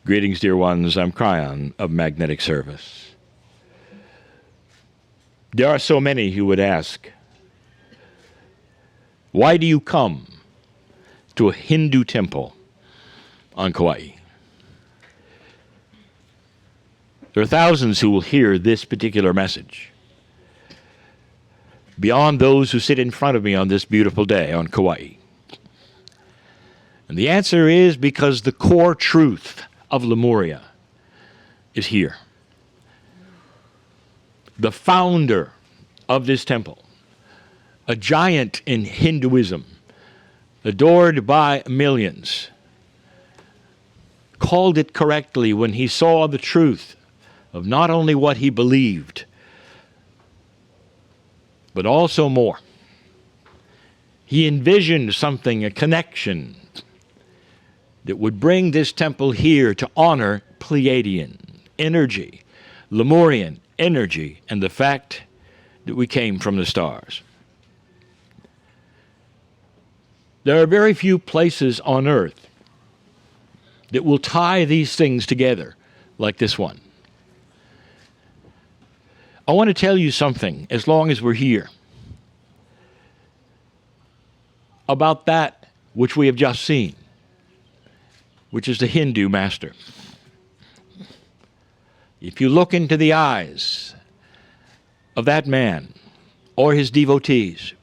Greetings, dear ones. I'm Kryon of Magnetic Service. There are so many who would ask, why do you come to a Hindu temple on Kauai? There are thousands who will hear this particular message, beyond those who sit in front of me on this beautiful day on Kauai. And the answer is because the core truth of Lemuria is here. The founder of this temple, a giant in Hinduism, adored by millions, called it correctly when he saw the truth of not only what he believed, but also more. He envisioned something, a connection, that would bring this temple here to honor Pleiadian energy, Lemurian energy, and the fact that we came from the stars. There are very few places on earth that will tie these things together like this one. I want to tell you something, as long as we're here, about that which we have just seen, which is the Hindu master. If you look into the eyes of that man or his devotees,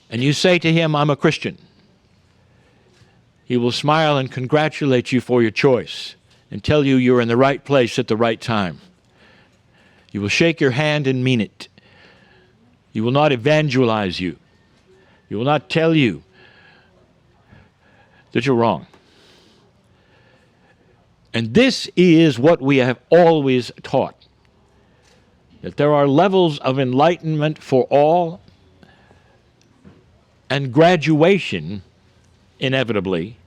and you say to him, I'm a Christian, he will smile and congratulate you for your choice and tell you you're in the right place at the right time. He will shake your hand and mean it. He will not evangelize you. He will not tell you that you're wrong. And this is what we have always taught, that there are levels of enlightenment for all, and graduation, inevitably,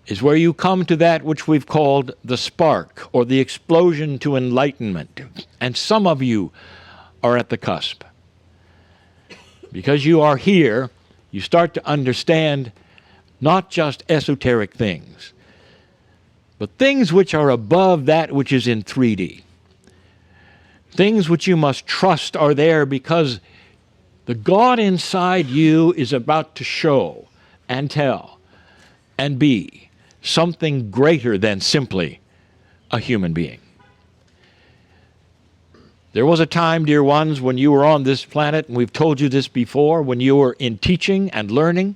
is where you come to that which we've called the spark, or the explosion to enlightenment. And some of you are at the cusp. Because you are here, you start to understand not just esoteric things, but things which are above that which is in 3D. Things which you must trust are there because the God inside you is about to show and tell and be something greater than simply a human being. There was a time, dear ones, when you were on this planet, and we've told you this before, when you were in teaching and learning,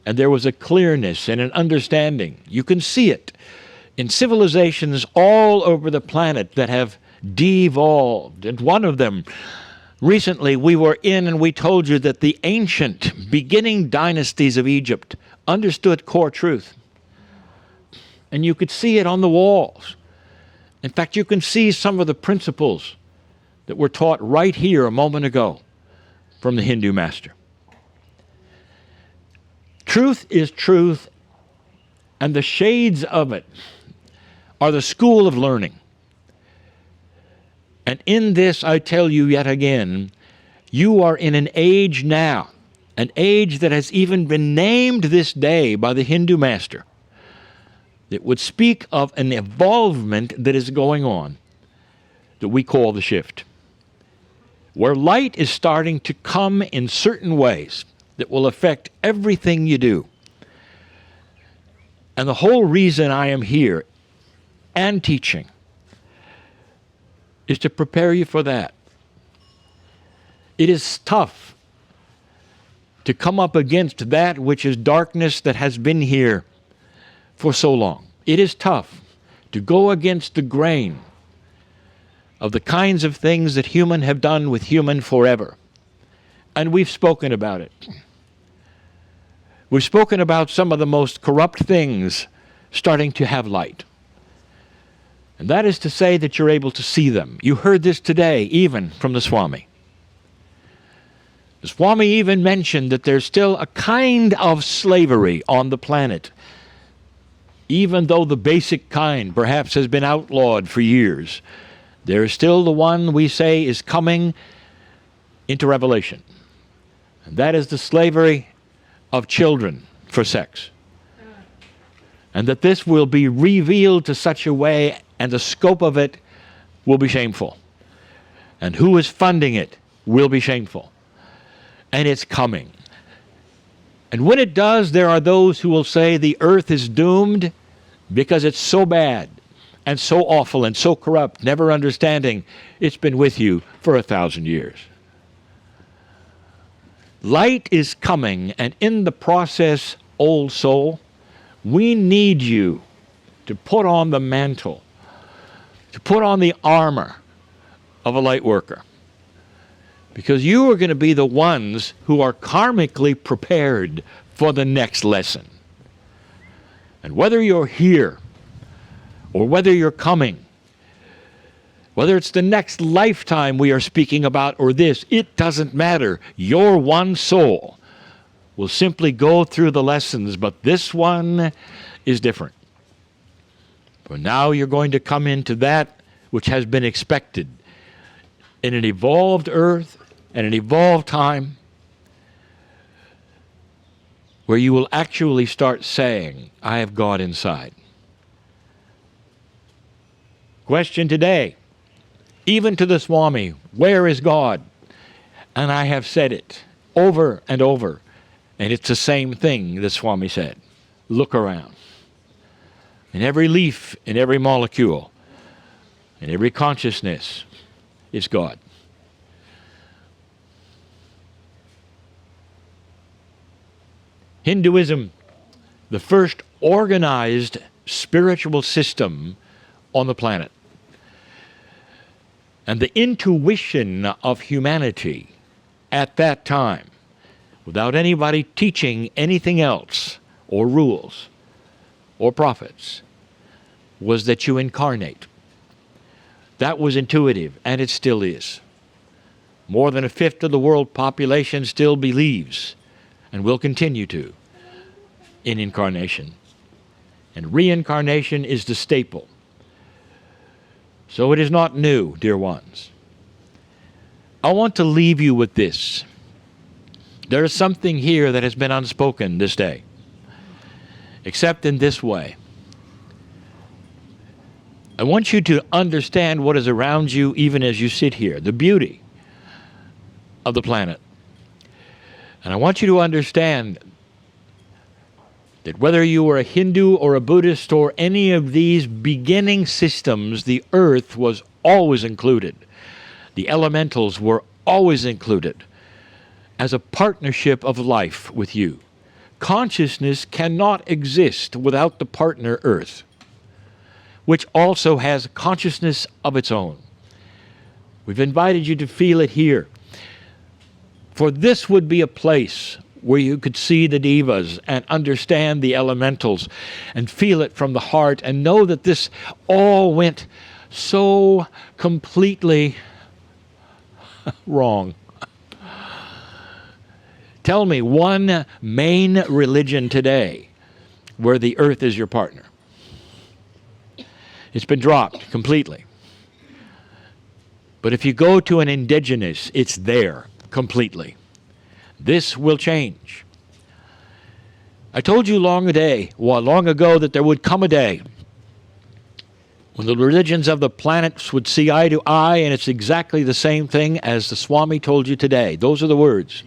and there was a clearness and an understanding. You can see it in civilizations all over the planet that have devolved. And one of them, recently we were in and we told you that the ancient beginning dynasties of Egypt understood core truth. And you could see it on the walls. In fact, you can see some of the principles that were taught right here a moment ago from the Hindu master. Truth is truth, and the shades of it are the school of learning. And in this, I tell you yet again, you are in an age now, an age that has even been named this day by the Hindu master, that would speak of an evolvement that is going on, that we call the shift, where light is starting to come in certain ways that will affect everything you do. And the whole reason I am here and teaching is to prepare you for that. It is tough to come up against that which is darkness that has been here for so long. It is tough to go against the grain of the kinds of things that human have done with human forever. And we've spoken about it. We've spoken about some of the most corrupt things starting to have light. And that is to say that you're able to see them. You heard this today, even from the Swami. The Swami even mentioned that there's still a kind of slavery on the planet, even though the basic kind perhaps has been outlawed for years. There is still the one we say is coming into revelation. And that is the slavery of children for sex. and that this will be revealed to such a way, and the scope of it will be shameful. And who is funding it will be shameful. And it's coming. And when it does, there are those who will say the earth is doomed because it's so bad and so awful and so corrupt, never understanding it's been with you for 1,000 years. Light is coming, and in the process, old soul, we need you to put on the mantle, to put on the armor of a light worker. Because you are going to be the ones who are karmically prepared for the next lesson. And whether you're here or whether you're coming, whether it's the next lifetime we are speaking about or this, it doesn't matter. Your one soul will simply go through the lessons, but this one is different. For now you're going to come into that which has been expected in an evolved earth and an evolved time, where you will actually start saying, I have God inside. Question today, even to the Swami, where is God? And I have said it over and over, and it's the same thing the Swami said. Look around. In every leaf, in every molecule, in every consciousness is God. Hinduism, the first organized spiritual system on the planet. And the intuition of humanity at that time, without anybody teaching anything else, or rules, or prophets, was that you incarnate. That was intuitive, and it still is. More than 1/5 of the world population still believes, and will continue to, in incarnation. And reincarnation is the staple. So it is not new, dear ones. I want to leave you with this. There is something here that has been unspoken this day, except in this way. I want you to understand what is around you even as you sit here, the beauty of the planet. And I want you to understand that whether you are a Hindu or a Buddhist or any of these beginning systems, the earth was always included. The elementals were always included as a partnership of life with you. Consciousness cannot exist without the partner earth, which also has consciousness of its own. We've invited you to feel it here. For this would be a place where you could see the Devas and understand the elementals and feel it from the heart and know that this all went so completely wrong. Tell me one main religion today where the earth is your partner. It's been dropped completely. But if you go to an indigenous, it's there completely. This will change. I told you long ago that there would come a day when the religions of the planets would see eye to eye, and it's exactly the same thing as the Swami told you today. Those are the words.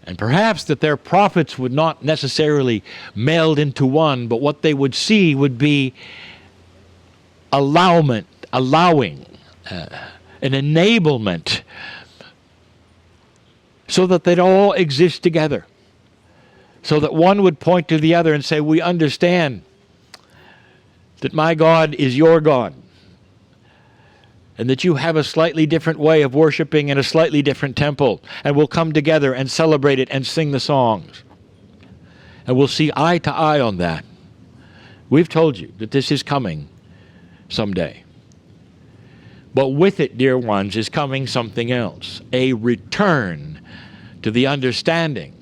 And perhaps that their prophets would not necessarily meld into one, but what they would see would be allowing, an enablement, so that they'd all exist together. So that one would point to the other and say, we understand that my God is your God, and that you have a slightly different way of worshiping in a slightly different temple, and we'll come together and celebrate it and sing the songs. And we'll see eye to eye on that. We've told you that this is coming someday. But with it, dear ones, is coming something else, a return to the understanding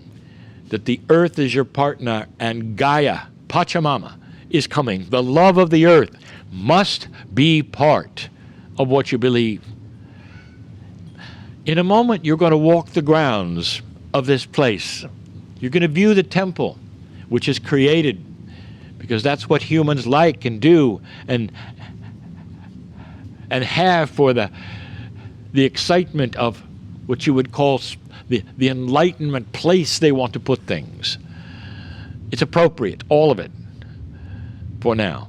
that the earth is your partner and Gaia, Pachamama, is coming. The love of the earth must be part of what you believe. In a moment, you're going to walk the grounds of this place. You're going to view the temple, which is created because that's what humans like and do and have for the excitement of what you would call the Enlightenment place they want to put things. It's appropriate, all of it, for now.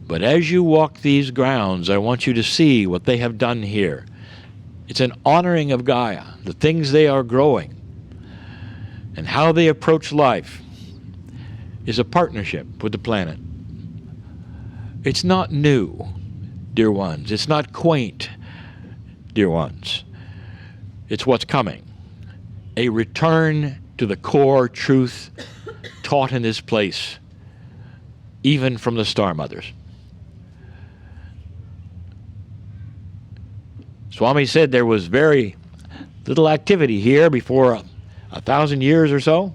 But as you walk these grounds, I want you to see what they have done here. It's an honoring of Gaia, the things they are growing, and how they approach life is a partnership with the planet. It's not new, dear ones. It's not quaint, dear ones. It's what's coming. A return to the core truth taught in this place, even from the Star Mothers. Swami said there was very little activity here before 1,000 years or so.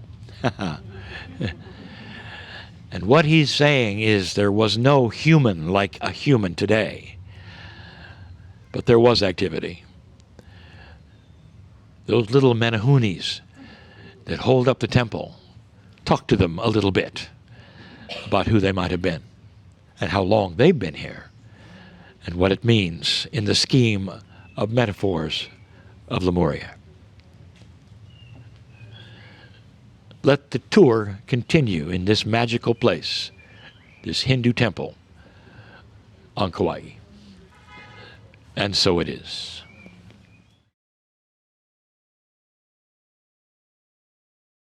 And what he's saying is there was no human like a human today. But there was activity. Those little menahunis that hold up the temple, talk to them a little bit about who they might have been and how long they've been here and what it means in the scheme of metaphors of Lemuria. Let the tour continue in this magical place, this Hindu temple on Kauai. And so it is.